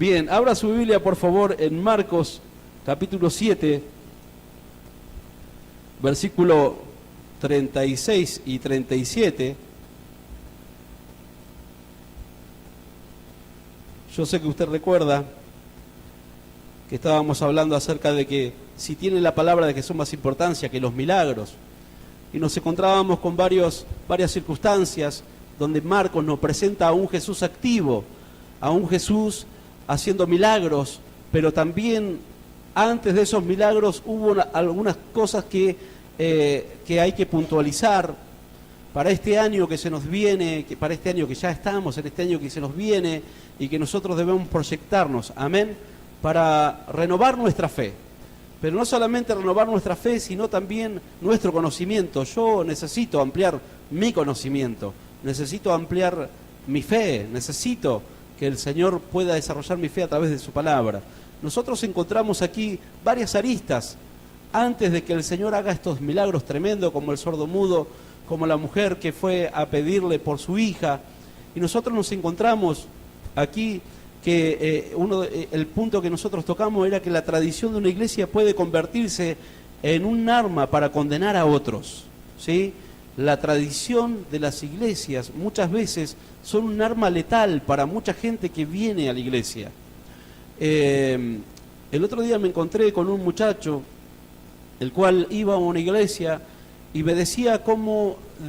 Bien, abra su Biblia por favor en Marcos capítulo 7, versículo 36 y 37. Yo sé que usted recuerda que estábamos hablando acerca de que si tiene la palabra de que son más importancia que los milagros. Y nos encontrábamos con varias circunstancias donde Marcos nos presenta a un Jesús activo, a un Jesús haciendo milagros, pero también antes de esos milagros hubo algunas cosas que hay que puntualizar para este año que se nos viene, para este año que ya estamos, en este año que se nos viene y que nosotros debemos proyectarnos, amén, para renovar nuestra fe. Pero no solamente renovar nuestra fe, sino también nuestro conocimiento. Yo necesito ampliar mi conocimiento, necesito ampliar mi fe, necesito que el Señor pueda desarrollar mi fe a través de su palabra. Nosotros encontramos aquí varias aristas antes de que el Señor haga estos milagros tremendos, como el sordomudo, como la mujer que fue a pedirle por su hija. Y nosotros nos encontramos aquí que el punto que nosotros tocamos era que la tradición de una iglesia puede convertirse en un arma para condenar a otros, ¿sí? La tradición de las iglesias muchas veces son un arma letal para mucha gente que viene a la iglesia. El otro día me encontré con un muchacho, el cual iba a una iglesia y me decía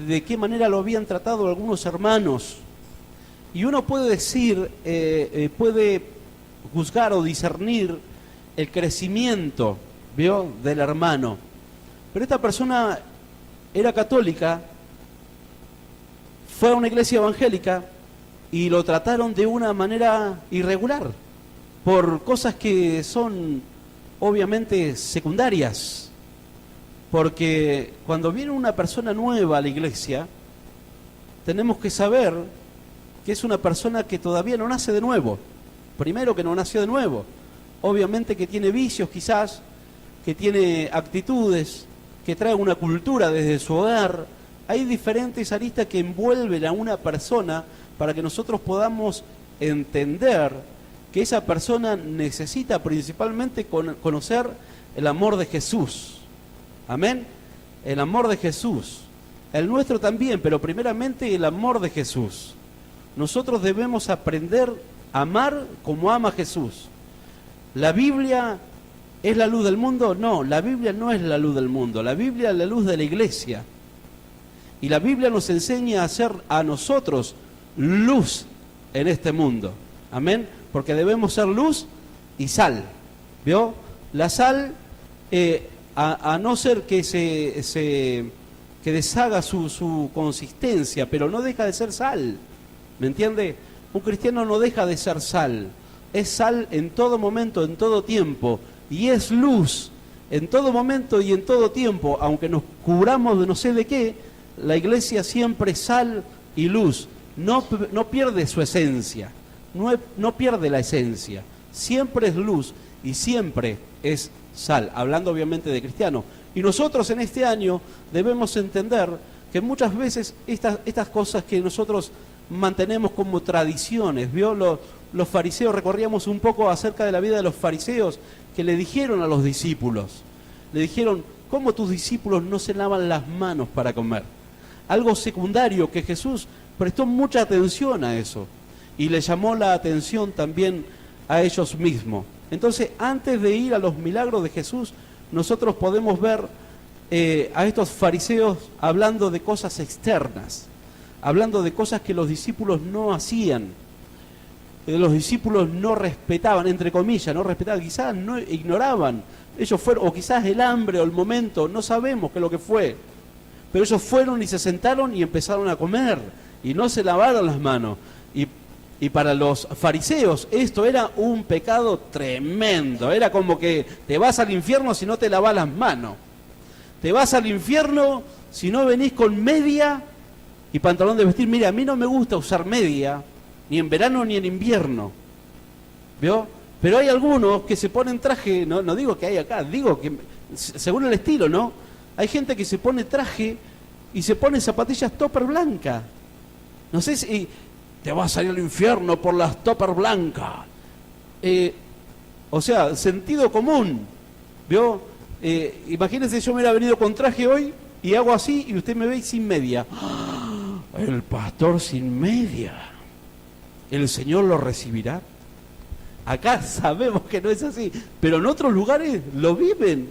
de qué manera lo habían tratado algunos hermanos. Y uno puede decir, puede juzgar o discernir el crecimiento, ¿vio?, del hermano. Pero esta persona era católica, fue a una iglesia evangélica y lo trataron de una manera irregular, por cosas que son obviamente secundarias. Porque cuando viene una persona nueva a la iglesia, tenemos que saber que es una persona que todavía no nace de nuevo. Primero, que no nació de nuevo. Obviamente que tiene vicios quizás, que tiene actitudes, que trae una cultura desde su hogar. Hay diferentes aristas que envuelven a una persona para que nosotros podamos entender que esa persona necesita principalmente conocer el amor de Jesús. Amén. El amor de Jesús. El nuestro también, pero primeramente el amor de Jesús. Nosotros debemos aprender a amar como ama Jesús. ¿La Biblia es la luz del mundo? No, la Biblia no es la luz del mundo. La Biblia es la luz de la iglesia. Y la Biblia nos enseña a ser a nosotros luz en este mundo. Amén. Porque debemos ser luz y sal. ¿Vio? La sal, a no ser que que deshaga su consistencia, pero no deja de ser sal. ¿Me entiende? Un cristiano no deja de ser sal. Es sal en todo momento, en todo tiempo. Y es luz en todo momento y en todo tiempo. Aunque nos cubramos de no sé de qué, la iglesia siempre es sal y luz. No pierde su esencia. No pierde la esencia. Siempre es luz y siempre es sal. Hablando obviamente de cristiano. Y nosotros en este año debemos entender que muchas veces estas cosas que nosotros mantenemos como tradiciones, ¿vio? Los fariseos, recorríamos un poco acerca de la vida de los fariseos, que le dijeron a los discípulos, le dijeron, ¿cómo tus discípulos no se lavan las manos para comer? Algo secundario que Jesús prestó mucha atención a eso y le llamó la atención también a ellos mismos. Entonces, antes de ir a los milagros de Jesús, nosotros podemos ver a estos fariseos hablando de cosas externas, hablando de cosas que los discípulos no hacían, los discípulos no respetaban, entre comillas, no respetaban, quizás no ignoraban, ellos fueron, o quizás el hambre o el momento, no sabemos qué es lo que fue, pero ellos fueron y se sentaron y empezaron a comer, y no se lavaron las manos, y para los fariseos esto era un pecado tremendo, era como que te vas al infierno si no te lavas las manos, te vas al infierno si no venís con media y pantalón de vestir. Mira, a mí no me gusta usar media, ni en verano ni en invierno, ¿vio? Pero hay algunos que se ponen traje, no digo que hay acá, digo que según el estilo, ¿no? Hay gente que se pone traje y se pone zapatillas topper blanca. No sé si te vas a salir al infierno por las topper blancas. O sea, sentido común, ¿vio? Imagínense, yo me hubiera venido con traje hoy y hago así y usted me ve sin media. ¡Ah! El pastor sin media. ¿El Señor lo recibirá? Acá sabemos que no es así, pero en otros lugares lo viven.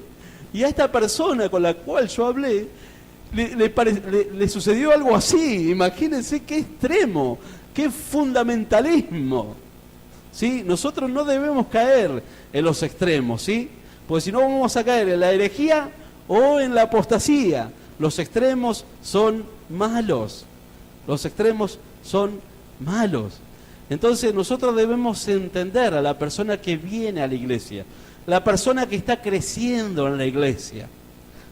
Y a esta persona con la cual yo hablé, le sucedió algo así. Imagínense qué extremo, qué fundamentalismo. ¿Sí? Nosotros no debemos caer en los extremos, ¿sí? Porque si no vamos a caer en la herejía o en la apostasía. Los extremos son malos. Los extremos son malos. Entonces nosotros debemos entender a la persona que viene a la iglesia, la persona que está creciendo en la iglesia.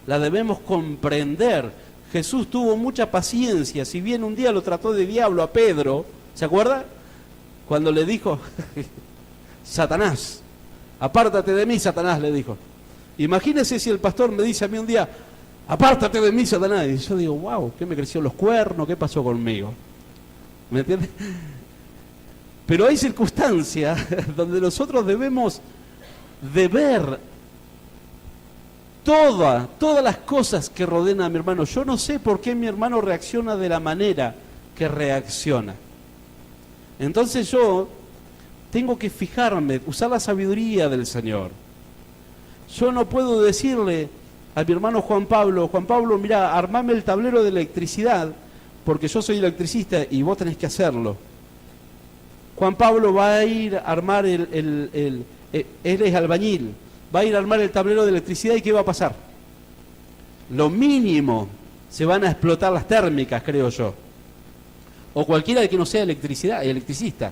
La debemos comprender. Jesús tuvo mucha paciencia, si bien un día lo trató de diablo a Pedro, ¿se acuerda? Cuando le dijo, Satanás, apártate de mí, Satanás, le dijo. Imagínese si el pastor me dice a mí un día, apártate de mí, Satanás. Y yo digo, wow, ¿qué me creció los cuernos? ¿Qué pasó conmigo? ¿Me entiendes? Pero hay circunstancias donde nosotros debemos de ver todas las cosas que rodean a mi hermano. Yo no sé por qué mi hermano reacciona de la manera que reacciona. Entonces yo tengo que fijarme, usar la sabiduría del Señor. Yo no puedo decirle a mi hermano Juan Pablo, mira, armame el tablero de electricidad, porque yo soy electricista y vos tenés que hacerlo. Juan Pablo va a ir a armar él es albañil, va a ir a armar el tablero de electricidad y ¿qué va a pasar? Lo mínimo, se van a explotar las térmicas, creo yo. O cualquiera que no sea electricista,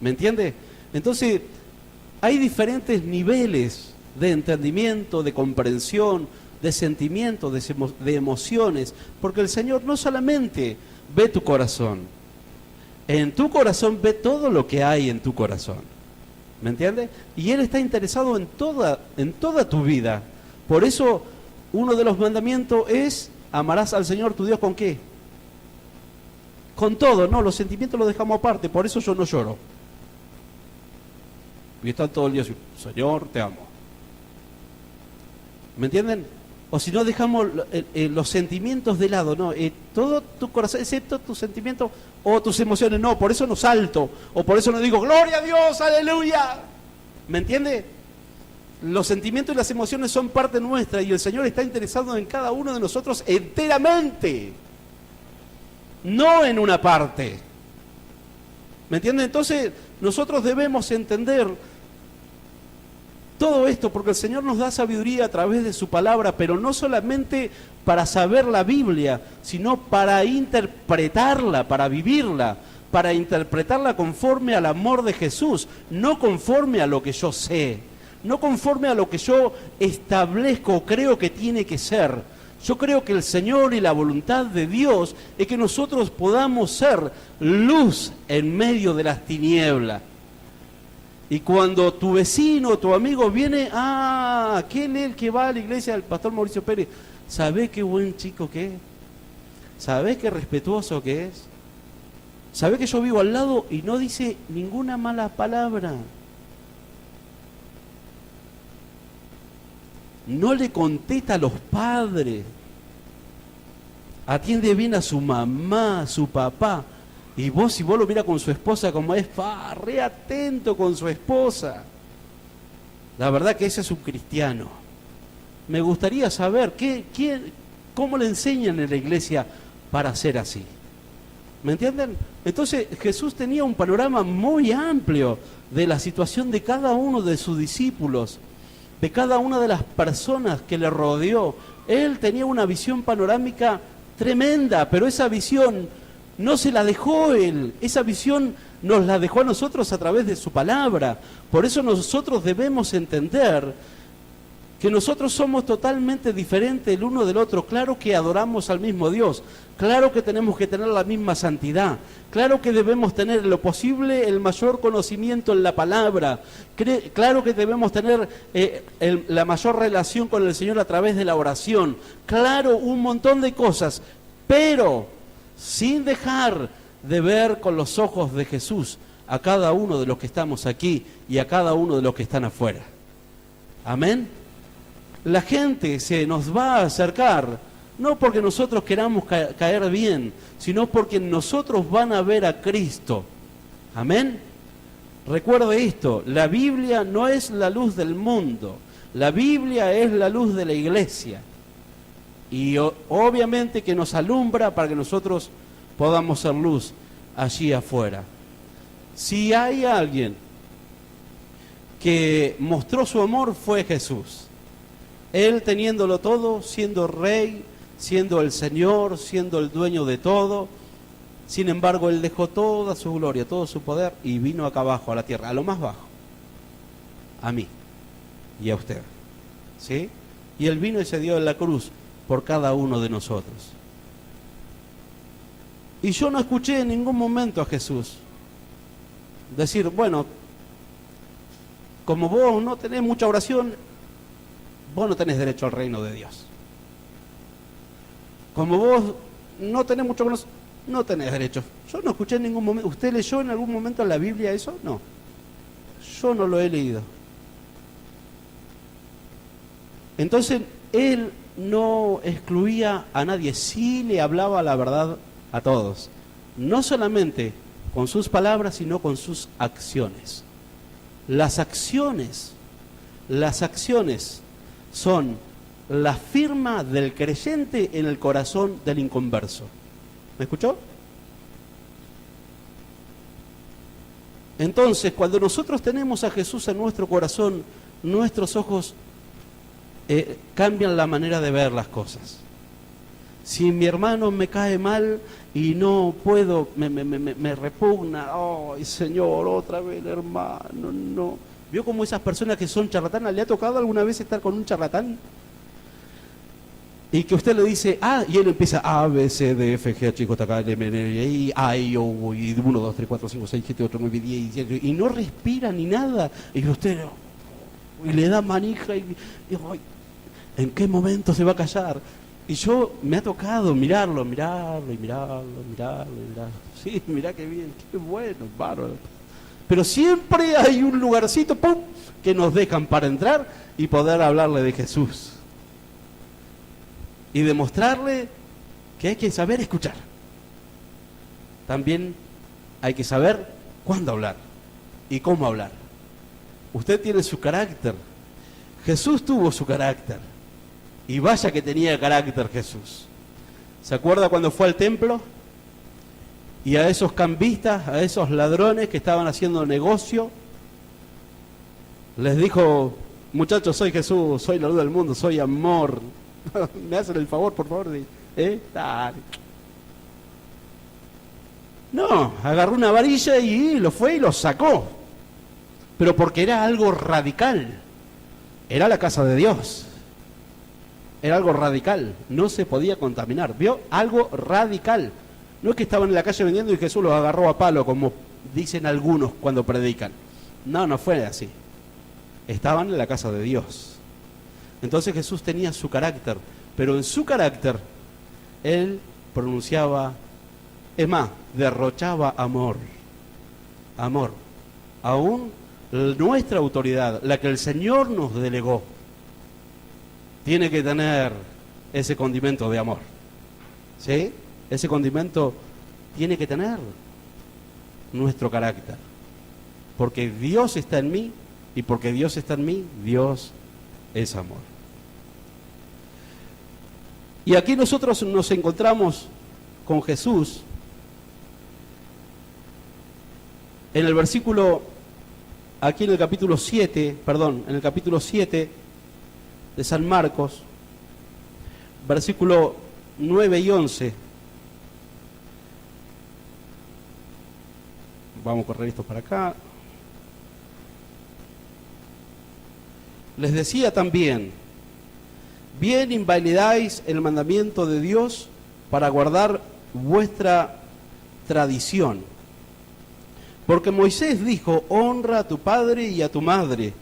¿me entiende? Entonces, hay diferentes niveles de entendimiento, de comprensión, de sentimientos, de emociones, porque el Señor no solamente ve tu corazón, en tu corazón ve todo lo que hay en tu corazón, ¿me entiende? Y Él está interesado en toda tu vida. Por eso, uno de los mandamientos es, amarás al Señor tu Dios ¿con qué? Con todo, no, los sentimientos los dejamos aparte, por eso yo no lloro. Y están todo el día así, Señor, te amo. ¿Me entienden? O si no dejamos los sentimientos de lado, no, todo tu corazón, excepto tus sentimientos o tus emociones, no, por eso no salto, o por eso no digo, gloria a Dios, aleluya. ¿Me entiende? Los sentimientos y las emociones son parte nuestra y el Señor está interesado en cada uno de nosotros enteramente. No en una parte. ¿Me entienden? Entonces, nosotros debemos entender todo esto porque el Señor nos da sabiduría a través de su palabra, pero no solamente para saber la Biblia, sino para interpretarla, para vivirla, para interpretarla conforme al amor de Jesús, no conforme a lo que yo sé, no conforme a lo que yo establezco o creo que tiene que ser. Yo creo que el Señor y la voluntad de Dios es que nosotros podamos ser luz en medio de las tinieblas. Y cuando tu vecino, tu amigo viene, aquel es el que va a la iglesia del pastor Mauricio Pérez, ¿sabés qué buen chico que es? ¿Sabés qué respetuoso que es? ¿Sabés que yo vivo al lado y no dice ninguna mala palabra? No le contesta a los padres, atiende bien a su mamá, a su papá, y vos si vos lo miras con su esposa como es, re atento con su esposa. La verdad que ese es un cristiano. Me gustaría saber cómo le enseñan en la iglesia para ser así. ¿Me entienden? Entonces Jesús tenía un panorama muy amplio de la situación de cada uno de sus discípulos, de cada una de las personas que le rodeó. Él tenía una visión panorámica tremenda, pero esa visión no se la dejó él, esa visión nos la dejó a nosotros a través de su palabra. Por eso nosotros debemos entender que nosotros somos totalmente diferentes el uno del otro. Claro que adoramos al mismo Dios, claro que tenemos que tener la misma santidad, claro que debemos tener en lo posible el mayor conocimiento en la palabra, claro que debemos tener la mayor relación con el Señor a través de la oración, claro, un montón de cosas, pero sin dejar de ver con los ojos de Jesús a cada uno de los que estamos aquí y a cada uno de los que están afuera. Amén. La gente se nos va a acercar, no porque nosotros queramos caer bien, sino porque nosotros van a ver a Cristo. Amén. Recuerde esto, la Biblia no es la luz del mundo, la Biblia es la luz de la iglesia. Y obviamente que nos alumbra para que nosotros podamos ser luz allí afuera. Si hay alguien que mostró su amor, fue Jesús. Él teniéndolo todo, siendo rey, siendo el Señor, siendo el dueño de todo. Sin embargo, Él dejó toda su gloria, todo su poder y vino acá abajo, a la tierra, a lo más bajo. A mí y a usted. ¿Sí? Y Él vino y se dio en la cruz por cada uno de nosotros. Y yo no escuché en ningún momento a Jesús decir, bueno, como vos no tenés mucha oración, vos no tenés derecho al reino de Dios. Como vos no tenés mucho conocimiento, no tenés derecho. Yo no escuché en ningún momento. ¿Usted leyó en algún momento en la Biblia eso? No. Yo no lo he leído. Entonces, Él no excluía a nadie, sí le hablaba la verdad a todos. No solamente con sus palabras, sino con sus acciones. Las acciones son la firma del creyente en el corazón del inconverso. ¿Me escuchó? Entonces, cuando nosotros tenemos a Jesús en nuestro corazón, nuestros ojos cambian la manera de ver las cosas. Si mi hermano me cae mal y no puedo, me repugna, ¡ay, Señor, otra vez, hermano! No. ¿Vio cómo esas personas que son charlatanas? ¿Le ha tocado alguna vez estar con un charlatán? Y que usted le dice, y él empieza A, B, C, D, F, G, H, I, J, K, L, M, N, I, A, I, O, y 1, 2, 3, 4, 5, 6, 7, 8, 9, 10, y no respira ni nada. Y usted y le da manija y ¿en qué momento se va a callar? Y yo me ha tocado mirarlo. Sí, mirá qué bien, qué bueno, bárbaro. Pero siempre hay un lugarcito, ¡pum!, que nos dejan para entrar y poder hablarle de Jesús. Y demostrarle que hay que saber escuchar. También hay que saber cuándo hablar y cómo hablar. Usted tiene su carácter. Jesús tuvo su carácter. Y vaya que tenía carácter Jesús. ¿Se acuerda cuando fue al templo? Y a esos cambistas, a esos ladrones que estaban haciendo negocio, les dijo, muchachos, soy Jesús, soy la luz del mundo, soy amor. ¿Me hacen el favor, por favor? Dale. No, agarró una varilla y lo fue y lo sacó. Pero porque era algo radical. Era la casa de Dios. Era algo radical. No se podía contaminar. ¿Vio? Algo radical. No es que estaban en la calle vendiendo y Jesús los agarró a palo, como dicen algunos cuando predican. No, no fue así. Estaban en la casa de Dios. Entonces Jesús tenía su carácter, pero en su carácter Él pronunciaba, es más, derrochaba amor. Amor. Aún nuestra autoridad, la que el Señor nos delegó, tiene que tener ese condimento de amor. ¿Sí? Ese condimento tiene que tener nuestro carácter. Porque Dios está en mí, y porque Dios está en mí, Dios es amor. Y aquí nosotros nos encontramos con Jesús en el versículo, aquí en el capítulo 7 de San Marcos, versículo 9 y 11. Vamos a correr esto para acá. Les decía también, bien invalidáis el mandamiento de Dios para guardar vuestra tradición. Porque Moisés dijo, honra a tu padre y a tu madre,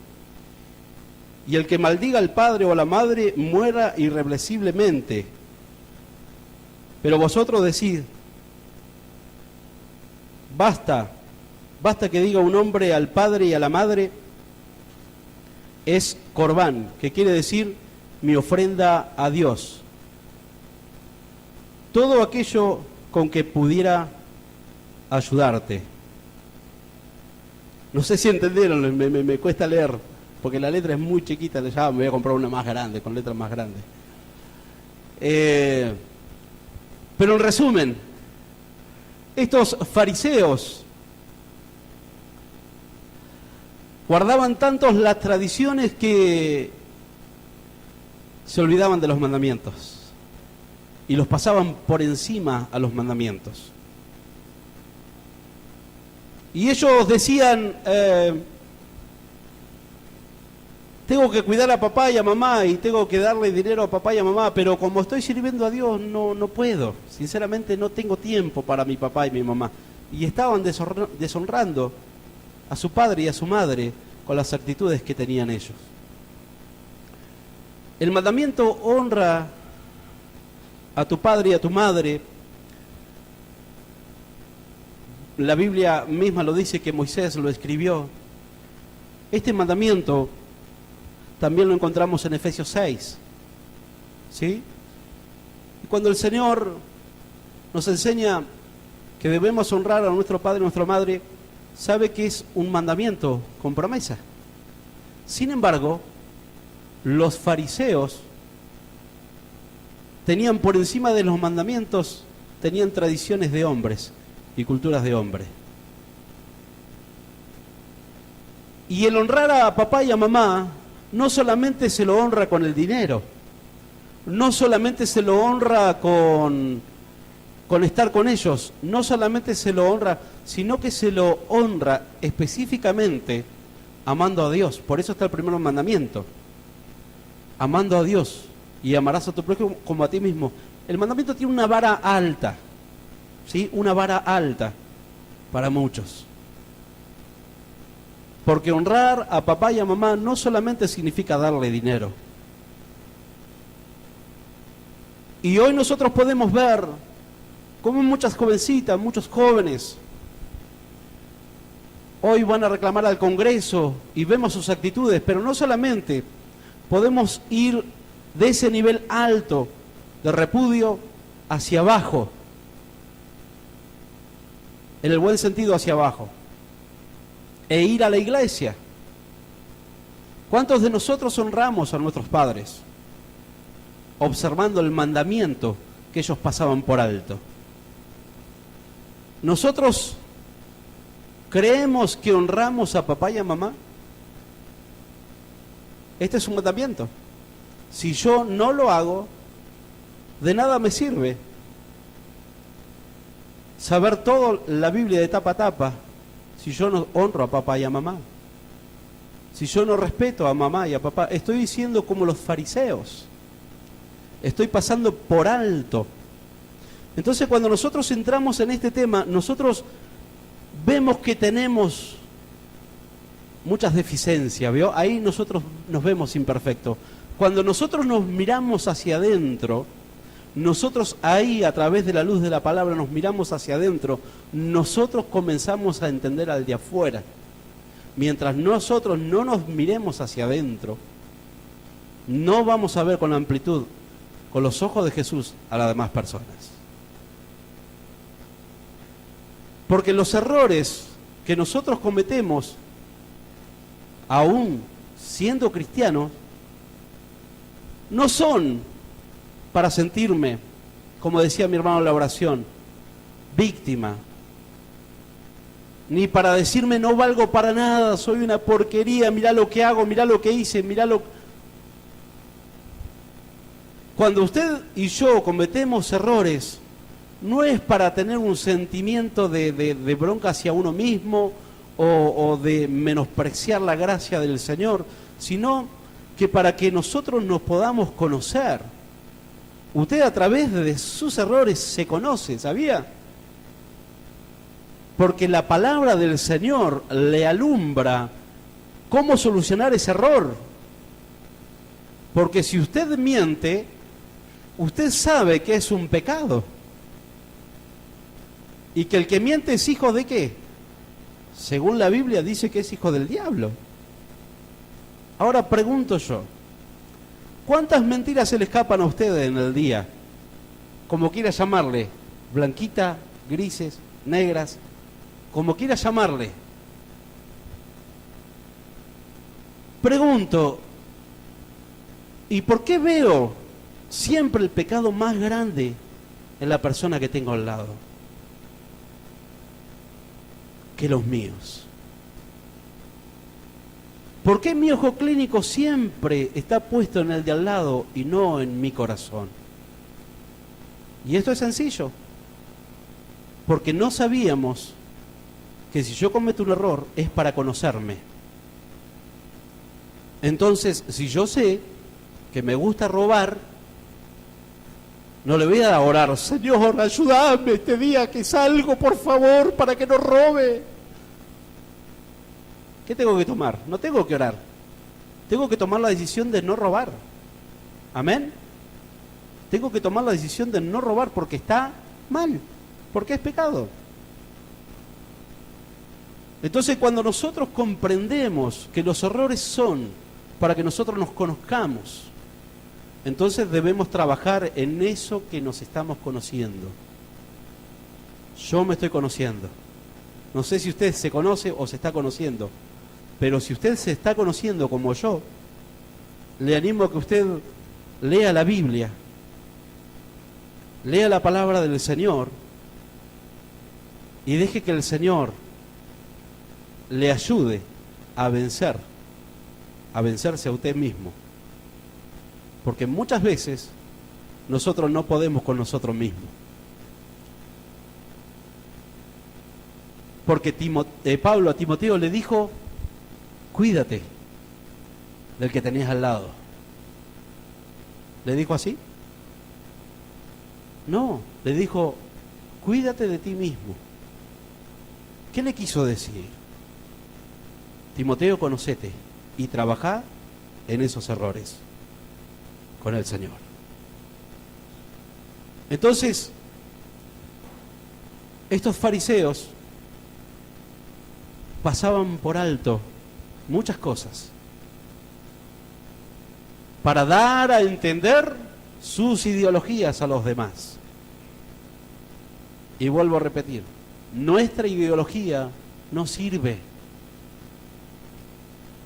y el que maldiga al padre o a la madre muera irreversiblemente. Pero vosotros decís, basta, basta que diga un hombre al padre y a la madre, es corbán, que quiere decir mi ofrenda a Dios. Todo aquello con que pudiera ayudarte. No sé si entendieron, me cuesta leer, porque la letra es muy chiquita, ya me voy a comprar una más grande, con letras más grandes. Pero en resumen, estos fariseos guardaban tantos las tradiciones que se olvidaban de los mandamientos y los pasaban por encima a los mandamientos. Y ellos decían, tengo que cuidar a papá y a mamá y tengo que darle dinero a papá y a mamá, pero como estoy sirviendo a Dios no puedo. Sinceramente no tengo tiempo para mi papá y mi mamá. Y estaban deshonrando a su padre y a su madre con las actitudes que tenían ellos. El mandamiento honra a tu padre y a tu madre. La Biblia misma lo dice, que Moisés lo escribió. Este mandamiento también lo encontramos en Efesios 6. ¿Sí? Y cuando el Señor nos enseña que debemos honrar a nuestro padre y a nuestra madre, sabe que es un mandamiento con promesa. Sin embargo, los fariseos tenían por encima de los mandamientos, tenían tradiciones de hombres y culturas de hombres. Y el honrar a papá y a mamá no solamente se lo honra con el dinero, no solamente se lo honra con estar con ellos, no solamente se lo honra, sino que se lo honra específicamente amando a Dios. Por eso está el primer mandamiento, amando a Dios, y amarás a tu prójimo como a ti mismo. El mandamiento tiene una vara alta, ¿sí? Una vara alta para muchos. Porque honrar a papá y a mamá no solamente significa darle dinero. Y hoy nosotros podemos ver cómo muchas jovencitas, muchos jóvenes, hoy van a reclamar al Congreso y vemos sus actitudes, pero no solamente podemos ir de ese nivel alto de repudio hacia abajo, en el buen sentido hacia abajo, e ir a la iglesia. ¿Cuántos de nosotros honramos a nuestros padres observando el mandamiento que ellos pasaban por alto? ¿Nosotros creemos que honramos a papá y a mamá? Este es un mandamiento. Si yo no lo hago, de nada me sirve saber toda la Biblia de tapa a tapa si yo no honro a papá y a mamá. Si yo no respeto a mamá y a papá, estoy diciendo como los fariseos. Estoy pasando por alto. Entonces, cuando nosotros entramos en este tema, nosotros vemos que tenemos muchas deficiencias, ¿vio? Ahí nosotros nos vemos imperfectos. Cuando nosotros nos miramos hacia adentro, nosotros ahí, a través de la luz de la palabra, nos miramos hacia adentro, nosotros comenzamos a entender al de afuera. Mientras nosotros no nos miremos hacia adentro, no vamos a ver con amplitud, con los ojos de Jesús, a las demás personas. Porque los errores que nosotros cometemos, aún siendo cristianos, no son para sentirme, como decía mi hermano en la oración, víctima, ni para decirme no valgo para nada, soy una porquería, mirá lo que hago, mirá lo que hice, mirá lo... Cuando usted y yo cometemos errores, no es para tener un sentimiento de bronca hacia uno mismo o de menospreciar la gracia del Señor, sino que para que nosotros nos podamos conocer. Usted a través de sus errores se conoce, ¿sabía? Porque la palabra del Señor le alumbra cómo solucionar ese error. Porque si usted miente, usted sabe que es un pecado. Y que el que miente es hijo de ¿qué? según la Biblia dice que es hijo del diablo. Ahora pregunto yo, ¿cuántas mentiras se le escapan a ustedes en el día? Como quiera llamarle, blanquita, grises, negras, como quiera llamarle. Pregunto, ¿y por qué veo siempre el pecado más grande en la persona que tengo al lado que los míos? ¿Por qué mi ojo clínico siempre está puesto en el de al lado y no en mi corazón? Y esto es sencillo, porque no sabíamos que si yo cometo un error es para conocerme. Entonces, si yo sé que me gusta robar, no le voy a orar, Señor, ayúdame este día que salgo, por favor, para que no robe. ¿Qué tengo que tomar? No tengo que orar. Tengo que tomar la decisión de no robar. ¿Amén? Tengo que tomar la decisión de no robar porque está mal, porque es pecado. Entonces, cuando nosotros comprendemos que los errores son para que nosotros nos conozcamos, entonces debemos trabajar en eso que nos estamos conociendo. Yo me estoy conociendo. No sé si usted se conoce o se está conociendo, pero si usted se está conociendo como yo, le animo a que usted lea la Biblia, lea la palabra del Señor y deje que el Señor le ayude a vencerse a usted mismo. Porque muchas veces nosotros no podemos con nosotros mismos. Porque Pablo a Timoteo le dijo, cuídate del que tenías al lado. ¿Le dijo así? No, le dijo, cuídate de ti mismo. ¿Qué le quiso decir? Timoteo, conocete y trabajá en esos errores con el Señor. Entonces, estos fariseos pasaban por alto muchas cosas para dar a entender sus ideologías a los demás. Y vuelvo a repetir, nuestra ideología no sirve.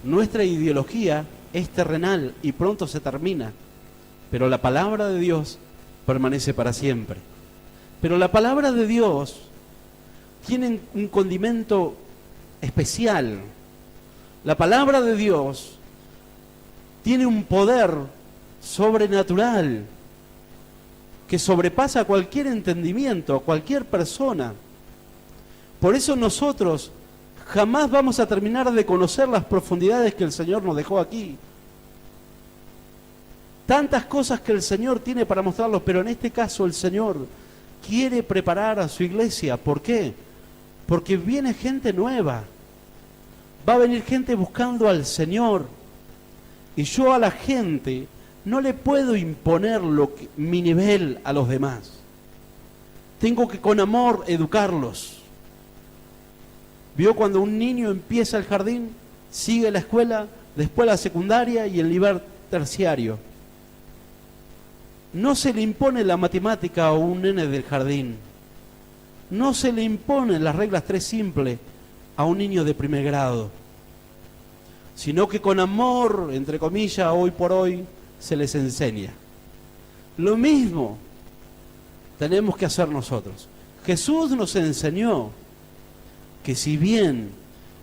Nuestra ideología es terrenal y pronto se termina, pero la palabra de Dios permanece para siempre. Pero la palabra de Dios tiene un condimento especial. La palabra de Dios tiene un poder sobrenatural que sobrepasa cualquier entendimiento, a cualquier persona. Por eso nosotros jamás vamos a terminar de conocer las profundidades que el Señor nos dejó aquí. Tantas cosas que el Señor tiene para mostrarlos, pero en este caso el Señor quiere preparar a su iglesia. ¿Por qué? Porque viene gente nueva. Va a venir gente buscando al Señor. Y yo a la gente no le puedo imponer mi nivel a los demás. Tengo que con amor educarlos. ¿Vio cuando un niño empieza el jardín, sigue la escuela, después la secundaria y el nivel terciario? No se le impone la matemática a un nene del jardín. No se le imponen las reglas 3 simples a un niño de primer grado. Sino que con amor, entre comillas, hoy por hoy, se les enseña. Lo mismo tenemos que hacer nosotros. Jesús nos enseñó que si bien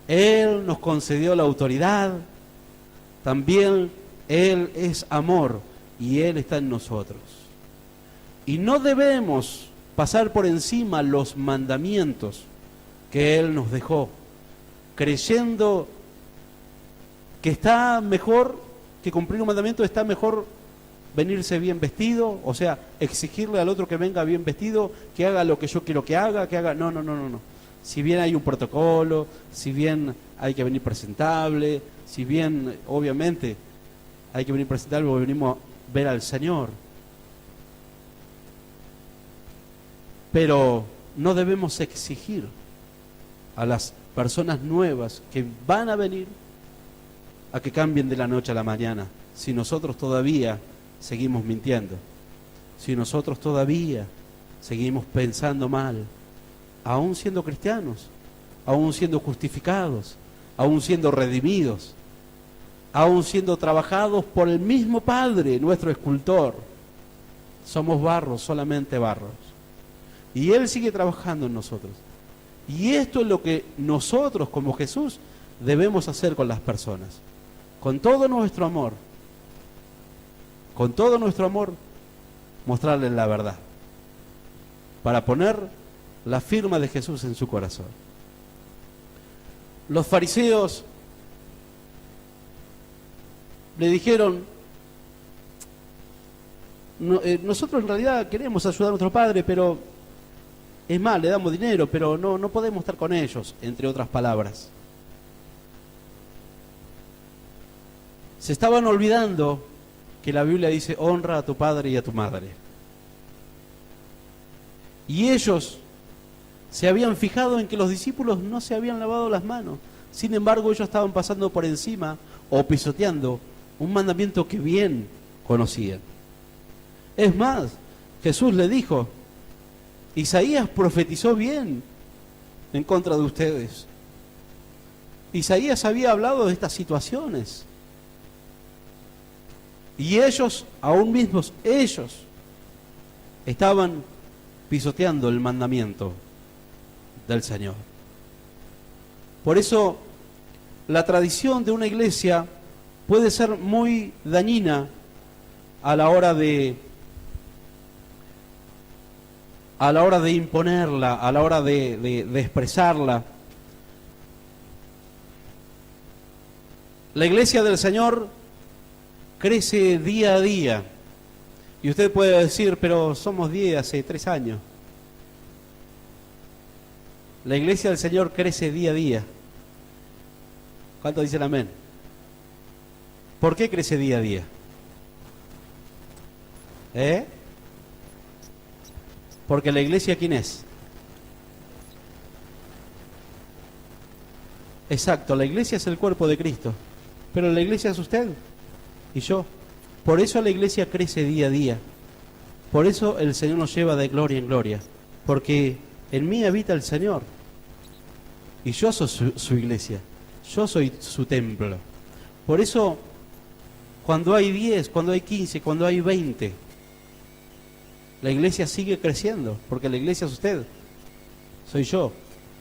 Él nos concedió la autoridad, también Él es amor y Él está en nosotros. Y no debemos pasar por encima los mandamientos que Él nos dejó, creyendo que está mejor que cumplir un mandamiento, está mejor venirse bien vestido, o sea, exigirle al otro que venga bien vestido, que haga lo que yo quiero que haga, no. Si bien hay un protocolo, si bien hay que venir presentable, si bien obviamente hay que venir presentable porque venimos a ver al Señor, pero no debemos exigir a las personas nuevas que van a venir a que cambien de la noche a la mañana, si nosotros todavía seguimos mintiendo, si nosotros todavía seguimos pensando mal, aún siendo cristianos, aún siendo justificados, aún siendo redimidos, aún siendo trabajados por el mismo Padre, nuestro escultor. Somos barros, solamente barros. Y Él sigue trabajando en nosotros. Y esto es lo que nosotros, como Jesús, debemos hacer con las personas. Con todo nuestro amor, mostrarles la verdad. Para poner la firma de Jesús en su corazón. Los fariseos le dijeron: nosotros en realidad queremos ayudar a nuestro padre, pero es más, le damos dinero, pero no podemos estar con ellos, entre otras palabras. Se estaban olvidando que la Biblia dice: honra a tu padre y a tu madre. Y ellos se habían fijado en que los discípulos no se habían lavado las manos. Sin embargo, ellos estaban pasando por encima o pisoteando un mandamiento que bien conocían. Es más, Jesús le dijo: Isaías profetizó bien en contra de ustedes. Isaías había hablado de estas situaciones. Y ellos, aún mismos, ellos estaban pisoteando el mandamiento del Señor. Por eso, la tradición de una iglesia puede ser muy dañina a la hora de imponerla, a la hora de expresarla. La iglesia del Señor crece día a día. Y usted puede decir: pero somos 10, hace 3 años. La iglesia del Señor crece día a día. ¿Cuántos dicen amén? ¿Por qué crece día a día? Porque la iglesia, ¿quién es? Exacto, la iglesia es el cuerpo de Cristo. Pero la iglesia es usted y yo. Por eso la iglesia crece día a día. Por eso el Señor nos lleva de gloria en gloria. Porque en mí habita el Señor. Y yo soy su iglesia. Yo soy su templo. Por eso, cuando hay 10, cuando hay 15, cuando hay 20, la iglesia sigue creciendo. Porque la iglesia es usted. Soy yo.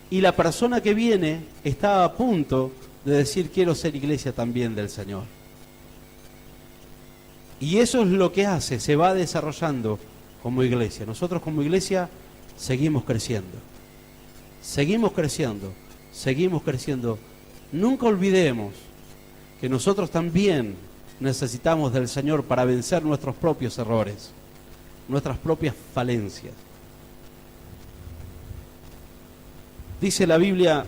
Y la persona que viene está a punto de decir: quiero ser iglesia también del Señor. Y eso es lo que hace, se va desarrollando como iglesia. Nosotros como iglesia seguimos creciendo. Seguimos creciendo, seguimos creciendo. Nunca olvidemos que nosotros también necesitamos del Señor para vencer nuestros propios errores, nuestras propias falencias. Dice la Biblia,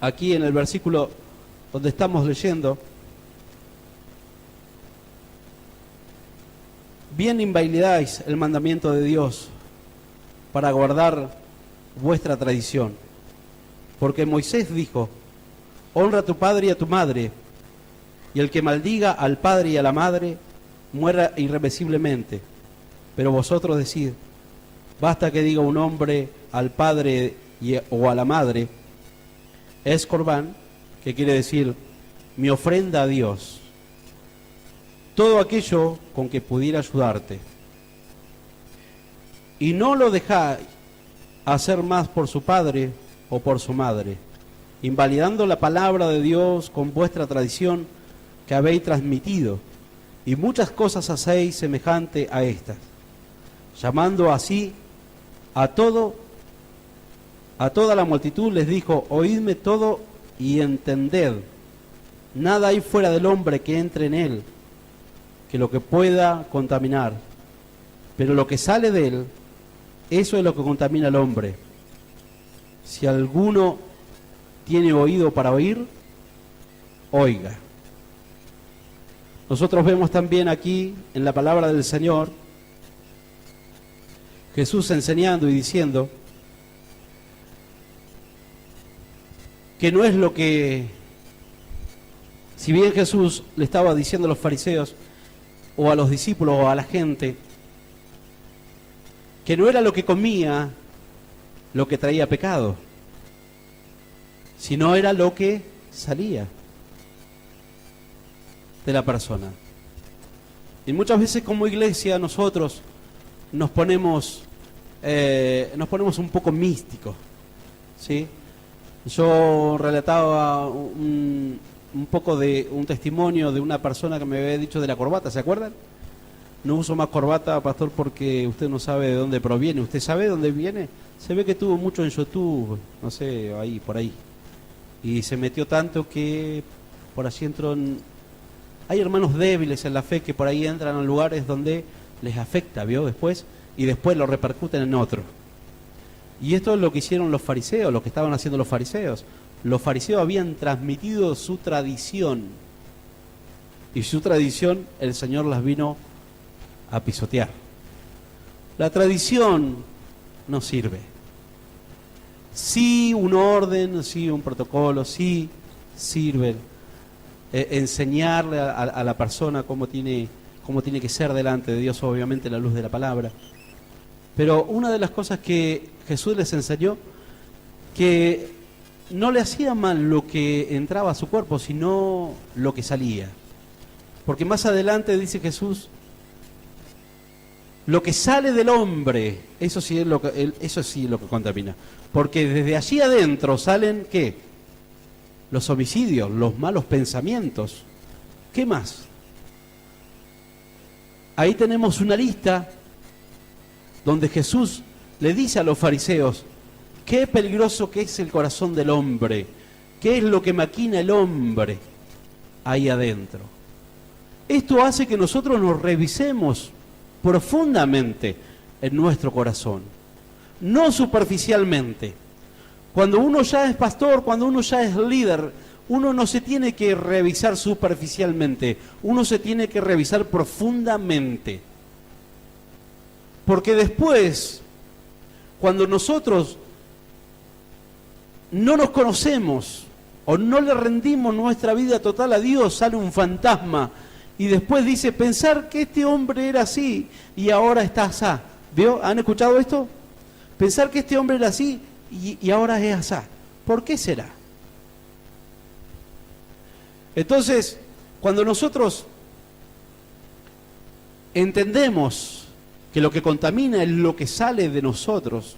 aquí en el versículo donde estamos leyendo: bien invalidáis el mandamiento de Dios para guardar vuestra tradición. Porque Moisés dijo: honra a tu padre y a tu madre, y el que maldiga al padre y a la madre muera irremisiblemente. Pero vosotros decid: basta que diga un hombre al padre o a la madre, es corbán, que quiere decir mi ofrenda a Dios, todo aquello con que pudiera ayudarte, y no lo dejáis hacer más por su padre o por su madre, invalidando la palabra de Dios con vuestra tradición que habéis transmitido, y muchas cosas hacéis semejante a estas, llamando así a toda la multitud. Les dijo: oídme todo y entended, nada hay fuera del hombre que entre en él, que lo que pueda contaminar, pero lo que sale de él, eso es lo que contamina al hombre. Si alguno tiene oído para oír, oiga. Nosotros vemos también aquí en la palabra del Señor Jesús enseñando y diciendo que no es lo que, si bien Jesús le estaba diciendo a los fariseos, o a los discípulos, o a la gente, que no era lo que comía lo que traía pecado, sino era lo que salía de la persona. Y muchas veces como iglesia nosotros nos ponemos un poco místicos, ¿sí? Yo relataba un poco de un testimonio de una persona que me había dicho de la corbata, ¿se acuerdan? No uso más corbata, pastor, porque usted no sabe de dónde proviene. ¿Usted sabe de dónde viene? Se ve que tuvo mucho en YouTube, no sé, ahí, por ahí. Y se metió tanto que por allí entró en... Hay hermanos débiles en la fe que por ahí entran a lugares donde les afecta, ¿vio? Después, y después lo repercuten en otro. Y esto es lo que hicieron los fariseos, lo que estaban haciendo los fariseos. Los fariseos habían transmitido su tradición. Y su tradición, el Señor las vino a pisotear. La tradición no sirve. Sí un orden, sí un protocolo, sí sirve enseñarle a la persona cómo tiene que ser delante de Dios, obviamente la luz de la palabra. Pero una de las cosas que Jesús les enseñó, que no le hacía mal lo que entraba a su cuerpo, sino lo que salía. Porque más adelante dice Jesús, lo que sale del hombre, eso sí es lo que contamina. Porque desde allí adentro salen, ¿qué? Los homicidios, los malos pensamientos. ¿Qué más? Ahí tenemos una lista donde Jesús le dice a los fariseos, qué peligroso que es el corazón del hombre, qué es lo que maquina el hombre ahí adentro. Esto hace que nosotros nos revisemos profundamente en nuestro corazón, no superficialmente. Cuando uno ya es pastor, cuando uno ya es líder, uno no se tiene que revisar superficialmente, uno se tiene que revisar profundamente. Porque después, cuando nosotros no nos conocemos o no le rendimos nuestra vida total a Dios, sale un fantasma y después dice, pensar que este hombre era así y ahora está así. ¿Vio? ¿Han escuchado esto? Pensar que este hombre era así y ahora es así. ¿Por qué será? Entonces, cuando nosotros entendemos que lo que contamina es lo que sale de nosotros,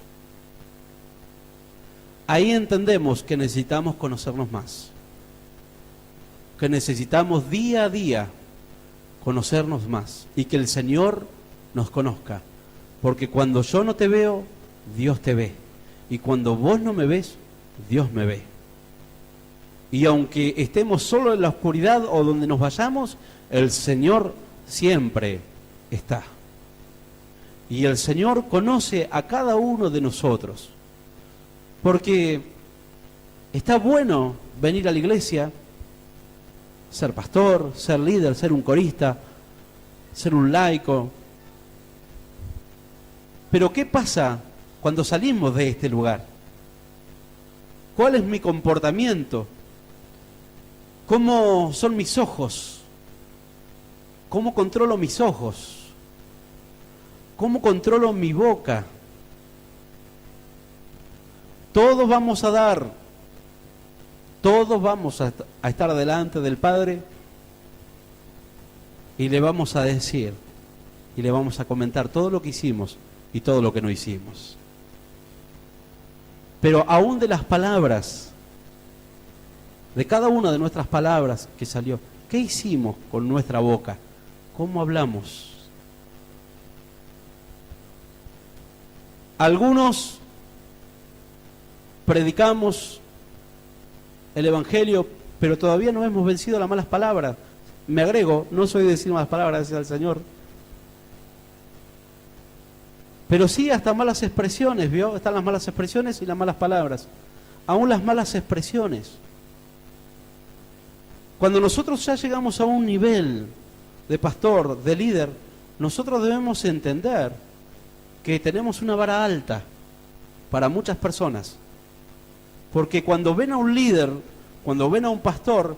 ahí entendemos que necesitamos conocernos más, que necesitamos día a día conocernos más y que el Señor nos conozca, porque cuando yo no te veo, Dios te ve, y cuando vos no me ves, Dios me ve. Y aunque estemos solo en la oscuridad o donde nos vayamos, el Señor siempre está. Y el Señor conoce a cada uno de nosotros. Porque está bueno venir a la iglesia, ser pastor, ser líder, ser un corista, ser un laico. Pero ¿qué pasa cuando salimos de este lugar? ¿Cuál es mi comportamiento? ¿Cómo son mis ojos? ¿Cómo controlo mis ojos? ¿Cómo controlo mi boca? Todos vamos a dar, todos vamos a estar delante del Padre y le vamos a decir y le vamos a comentar todo lo que hicimos y todo lo que no hicimos. Pero aún de las palabras, de cada una de nuestras palabras que salió, ¿qué hicimos con nuestra boca? ¿Cómo hablamos? Algunos predicamos el Evangelio, pero todavía no hemos vencido las malas palabras. Me agrego, no soy de decir malas palabras, gracias al Señor. Pero sí hasta malas expresiones, ¿vio? Están las malas expresiones y las malas palabras. Aún las malas expresiones. Cuando nosotros ya llegamos a un nivel de pastor, de líder, nosotros debemos entender que tenemos una vara alta para muchas personas. Porque cuando ven a un líder, cuando ven a un pastor,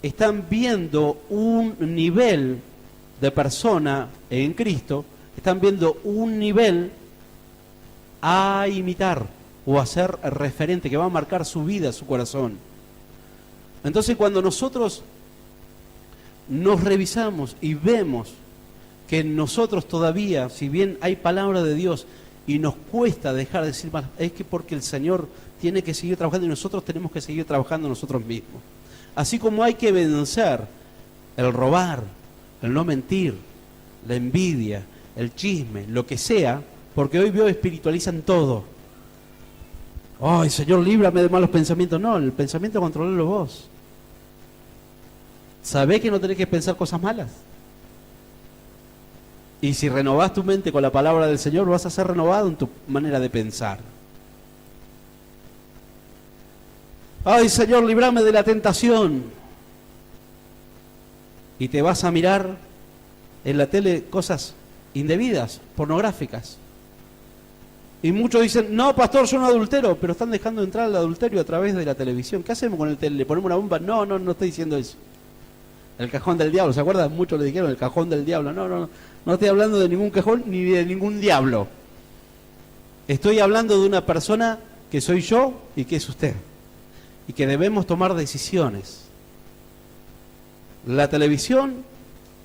están viendo un nivel de persona en Cristo, están viendo un nivel a imitar o a ser referente, que va a marcar su vida, su corazón. Entonces, cuando nosotros nos revisamos y vemos que nosotros todavía, si bien hay palabra de Dios y nos cuesta dejar de decir más, es que porque el Señor tiene que seguir trabajando y nosotros tenemos que seguir trabajando nosotros mismos. Así como hay que vencer el robar, el no mentir, la envidia, el chisme, lo que sea, porque hoy veo espiritualizan todo. Ay, Señor, líbrame de malos pensamientos. No, el pensamiento controlalo vos. ¿Sabés que no tenés que pensar cosas malas? Y si renovás tu mente con la palabra del Señor, vas a ser renovado en tu manera de pensar. Ay, Señor, líbrame de la tentación. Y te vas a mirar en la tele cosas indebidas, pornográficas. Y muchos dicen, no, pastor, yo no adultero, pero están dejando entrar al adulterio a través de la televisión. ¿Qué hacemos con el tele? ¿Le ponemos una bomba? No, no estoy diciendo eso. El cajón del diablo, ¿se acuerdan? Muchos le dijeron el cajón del diablo. No estoy hablando de ningún cajón ni de ningún diablo. Estoy hablando de una persona que soy yo y que es usted. Y que debemos tomar decisiones. La televisión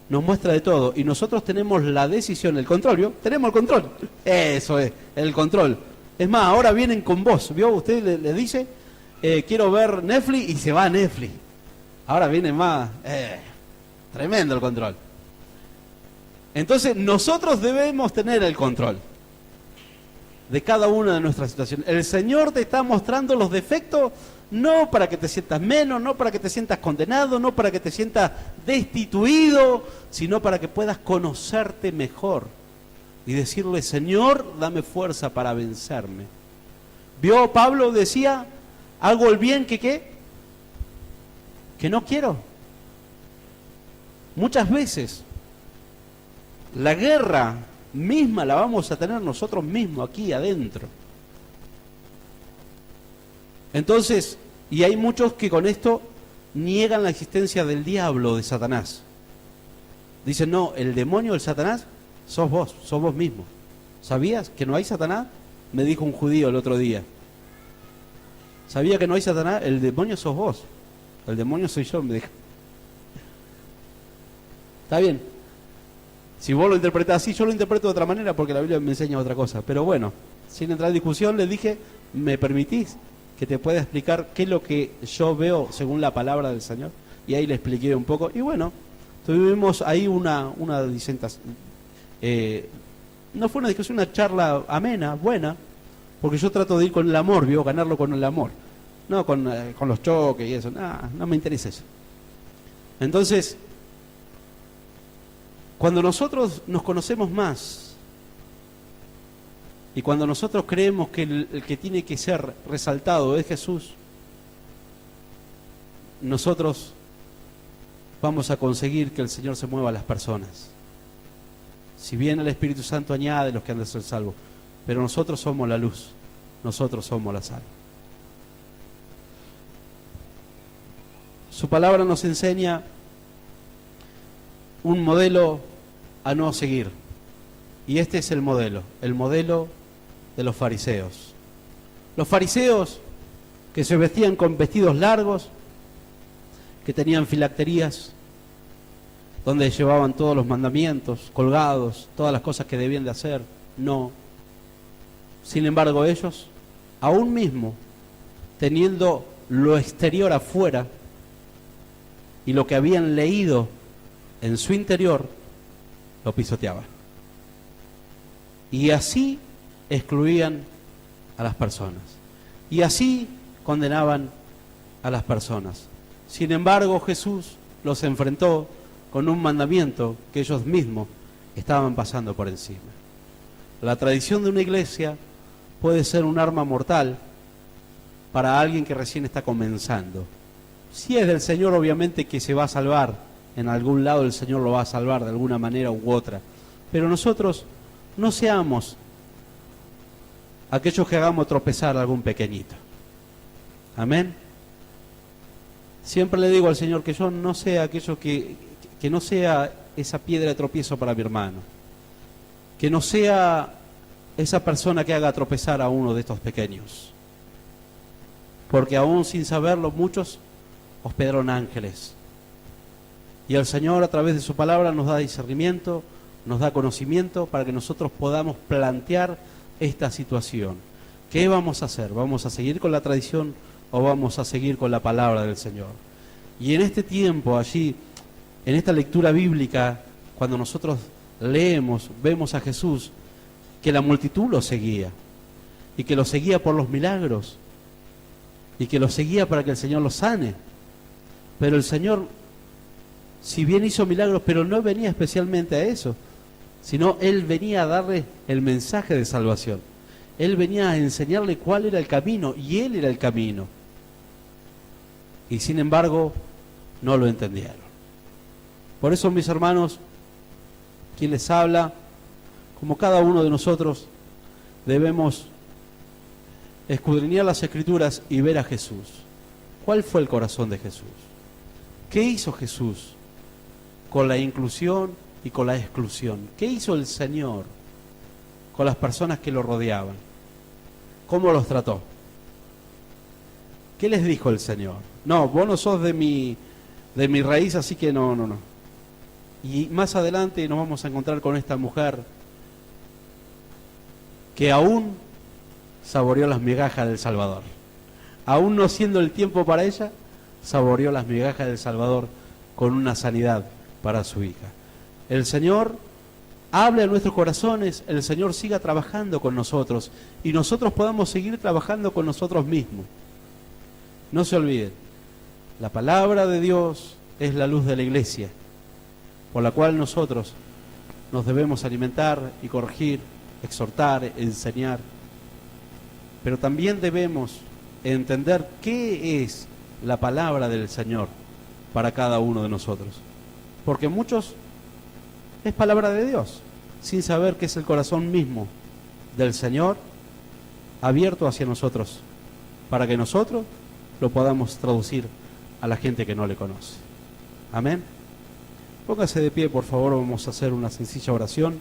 nos muestra de todo y nosotros tenemos la decisión, el control, ¿vio? Tenemos el control. Eso es, el control. Es más, ahora vienen con vos, ¿vio? Usted le dice, quiero ver Netflix y se va a Netflix. Ahora viene más, tremendo el control. Entonces nosotros debemos tener el control de cada una de nuestras situaciones. El Señor te está mostrando los defectos, no para que te sientas menos, no para que te sientas condenado, no para que te sientas destituido, sino para que puedas conocerte mejor y decirle, Señor, dame fuerza para vencerme. ¿Vio? Pablo decía, hago el bien que ¿qué? Que no quiero. Muchas veces la guerra misma la vamos a tener nosotros mismos aquí adentro. Entonces, y hay muchos que con esto niegan la existencia del diablo, de Satanás. Dicen, no, el demonio, el Satanás, sos vos mismo. ¿Sabías que no hay Satanás? Me dijo un judío el otro día. ¿Sabía que no hay Satanás? El demonio sos vos. El demonio soy yo, me dijo. Está bien. Si vos lo interpretás así, yo lo interpreto de otra manera porque la Biblia me enseña otra cosa. Pero bueno, sin entrar en discusión, le dije, ¿me permitís que te pueda explicar qué es lo que yo veo según la palabra del Señor? Y ahí le expliqué un poco. Y bueno, tuvimos ahí una disentación. No fue una discusión, una charla amena, buena, porque yo trato de ir con el amor, ¿vio? Ganarlo con el amor. No con los choques y eso. No me interesa eso. Entonces, cuando nosotros nos conocemos más y cuando nosotros creemos que el que tiene que ser resaltado es Jesús, nosotros vamos a conseguir que el Señor se mueva a las personas. Si bien el Espíritu Santo añade los que han de ser salvos, pero nosotros somos la luz, nosotros somos la sal. Su palabra nos enseña un modelo a no seguir. Y este es el modelo de los fariseos. Los fariseos que se vestían con vestidos largos, que tenían filacterías, donde llevaban todos los mandamientos colgados, todas las cosas que debían de hacer. No. Sin embargo, ellos, aún mismo, teniendo lo exterior afuera y lo que habían leído en su interior, lo pisoteaban. Y así excluían a las personas. Y así condenaban a las personas. Sin embargo, Jesús los enfrentó con un mandamiento que ellos mismos estaban pasando por encima. La tradición de una iglesia puede ser un arma mortal para alguien que recién está comenzando. Si es del Señor, obviamente que se va a salvar. En algún lado el Señor lo va a salvar de alguna manera u otra. Pero nosotros no seamos aquellos que hagamos tropezar a algún pequeñito. Amén. Siempre le digo al Señor que yo no sea aquello que no sea esa piedra de tropiezo para mi hermano, que no sea esa persona que haga tropezar a uno de estos pequeños, porque aún sin saberlo muchos hospedaron ángeles, y el Señor a través de su palabra nos da discernimiento, nos da conocimiento para que nosotros podamos plantear esta situación. ¿Qué vamos a hacer? ¿Vamos a seguir con la tradición o vamos a seguir con la palabra del Señor? Y en este tiempo, allí, en esta lectura bíblica, cuando nosotros leemos, vemos a Jesús, que la multitud lo seguía, y que lo seguía por los milagros, y que lo seguía para que el Señor lo sane. Pero el Señor, si bien hizo milagros, pero no venía especialmente a eso, sino Él venía a darle el mensaje de salvación. Él venía a enseñarle cuál era el camino, y Él era el camino. Y sin embargo, no lo entendieron. Por eso, mis hermanos, quien les habla, como cada uno de nosotros, debemos escudriñar las Escrituras y ver a Jesús. ¿Cuál fue el corazón de Jesús? ¿Qué hizo Jesús con la inclusión y con la exclusión? ¿Qué hizo el Señor con las personas que lo rodeaban? ¿Cómo los trató? ¿Qué les dijo el Señor? No, vos no sos de mi raíz, así que no. Y más adelante nos vamos a encontrar con esta mujer que aún saboreó las migajas del Salvador. Aún no siendo el tiempo para ella, saboreó las migajas del Salvador con una sanidad para su hija. El Señor habla en nuestros corazones, el Señor siga trabajando con nosotros y nosotros podamos seguir trabajando con nosotros mismos. No se olviden, la palabra de Dios es la luz de la iglesia, por la cual nosotros nos debemos alimentar y corregir, exhortar, enseñar. Pero también debemos entender qué es la palabra del Señor para cada uno de nosotros. Porque muchos es palabra de Dios, sin saber que es el corazón mismo del Señor abierto hacia nosotros, para que nosotros lo podamos traducir a la gente que no le conoce. Amén. Póngase de pie, por favor, vamos a hacer una sencilla oración.